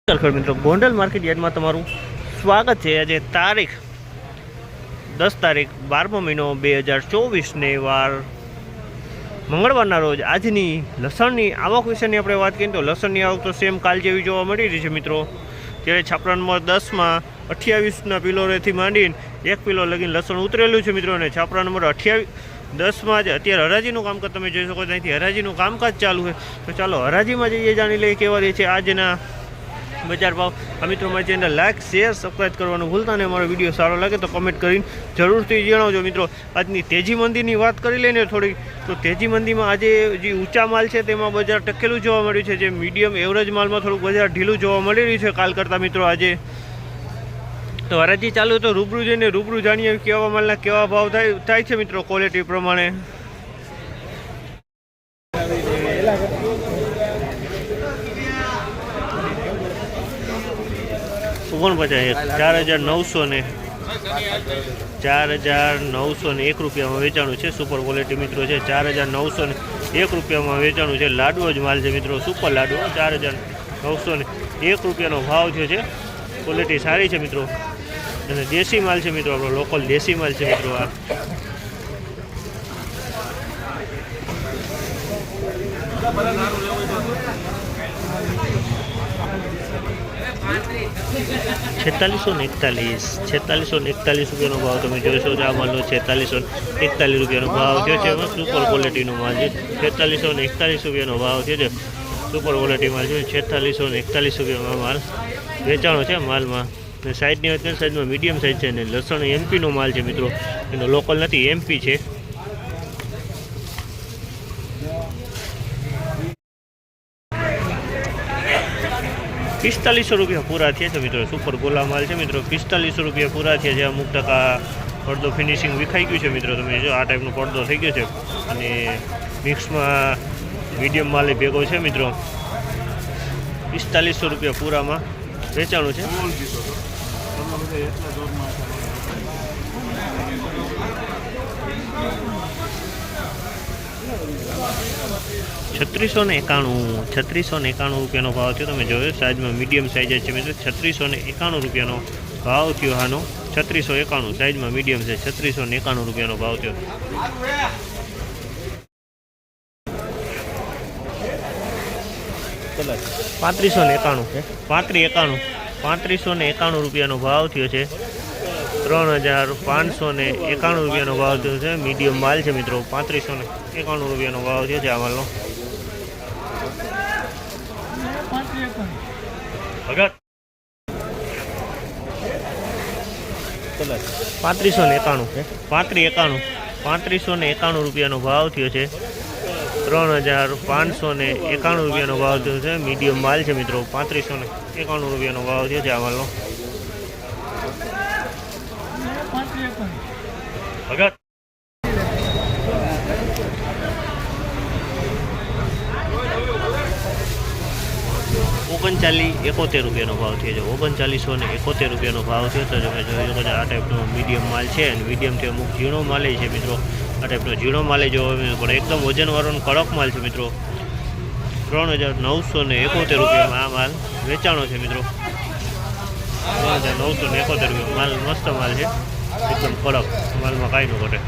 નમસ્કાર મિત્રો, ગોંડલ માર્કેટ યાર્ડમાં તમારું સ્વાગત છે। આજે તારીખ 10 તારીખ 12મો મહિનો 2024ને વાર મંગળવારના રોજ આજની લસણની આવક વિશેની આપણે વાત કરીએ તો લસણની આવક તો સેમ કાલ જેવી જોવા મળી રહી છે મિત્રો। ત્યારે છાપરા નંબર 10માં 28ના પિલોરેથી માંડીને 1 કિલો લગીને લસણ ઉતરેલું છે મિત્રો। અને છાપરા નંબર 10માં જ અત્યારે હરાજીનું કામકાજ તમે જોઈ શકો છો। અહીંથી હરાજીનું કામકાજ ચાલુ છે, તો ચાલો હરાજીમાં જઈએ, જાણી લઈએ કેવા રહે છે આજના બજાર ભાવ। આ મિત્રો મારી ચેનલ લાઈક શેર સબસ્ક્રાઈબ કરવાનું ભૂલતા નહીં। અમારો વિડીયો સારો લાગે તો કમેન્ટ કરીને જરૂરથી જણાવજો મિત્રો। આજની તેજી મંદીની વાત કરી લઈને થોડી, તો તેજી મંદીમાં આજે જે ઊંચા માલ છે તેમાં બજાર ટકેલું જોવા મળ્યું છે। જે મીડિયમ એવરેજ માલમાં થોડુંક બજાર ઢીલું જોવા મળી રહ્યું છે કાલ કરતાં મિત્રો આજે। તો હરાજી ચાલુ તો રૂબરૂ જઈને રૂબરૂ જાણીએ કેવા માલના કેવા ભાવ થાય છે મિત્રો ક્વોલિટી પ્રમાણે। ₹49 4,901 રૂપિયામાં વેચાણું છે। સુપર ક્વોલિટી મિત્રો છે, 4,901 રૂપિયામાં વેચાણું છે। લાડવો જ માલ છે મિત્રો, સુપર લાડવો 4,901 રૂપિયાનો ભાવ થયો છે। ક્વોલિટી સારી છે મિત્રો, અને દેશી માલ છે મિત્રો, આપણો લોકલ દેશી માલ છે મિત્રો। આ 4641 રૂપિયાનો ભાવ તમે જોઈ શકો છો। આ માલનો 4641 રૂપિયાનો ભાવ થયો છે। એમાં સુપર ક્વોલિટીનો માલ છે, 4641 રૂપિયાનો ભાવ થયો છે। સુપર ક્વોલિટી માલ છે, 4641 રૂપિયામાં માલ વેચાણો છે માલમાં। અને સાઈઝની વાત કરીએ, સાઈઝમાં મીડિયમ સાઈઝ છે, અને લસણ એમપીનો માલ છે મિત્રો, એનો લોકલ નથી, એમપી છે। ₹45 પૂરા થયા છે મિત્રો, સુપર ગોલા માલ છે મિત્રો। ₹45 પૂરા થયા છે। અમુક ટકા પડદો ફિનિશિંગ વિખાઈ ગયું છે મિત્રો, તમે જો આ ટાઈપનો પડદો થઈ ગયો છે, અને મિક્સમાં મીડિયમ માલ ભેગો છે મિત્રો। ₹45 પૂરામાં વેચાણું છે। ₹3691 રૂપિયાનો ભાવ થયો, તમે જોયો સાઈઝમાં મીડિયમ સાઈઝ છે મિત્રો। ₹3691 રૂપિયાનો ભાવ થયો આનો, 3691 સાઈઝમાં મીડિયમ છે, ₹3691 રૂપિયાનો ભાવ થયો। ₹3591 રૂપિયાનો ભાવ થયો છે। 3591 રૂપિયાનો ભાવ થયો છે। મીડિયમ માલ છે મિત્રો, ₹3591 રૂપિયાનો ભાવ થયો છે આ માલનો। ₹3591 રૂપિયાનો ભાવ થયો છે। 3591 રૂપિયાનો ભાવ થયો છે। મીડિયમ માલ છે મિત્રો, ₹3591 રૂપિયાનો ભાવ થયો છે આ માલનો। ₹3971 રૂપિયાનો ભાવ થયો છે। ₹3971 રૂપિયાનો ભાવ થયો તો તમે જોઈ શકો છો। આ ટાઈપનો મીડિયમ માલ છે, અને મીડિયમથી અમુક ઝીણો માલ છે મિત્રો। આ ટાઈપનો ઝીણો માલ જોવા પણ એકદમ વજનવાળો કડક માલ છે મિત્રો। 3971 રૂપિયામાં આ માલ વેચાણો છે મિત્રો। 3971 રૂપિયા માલ, મસ્ત માલ છે, એકદમ કડક માલમાં કાંઈ ન ઘટે।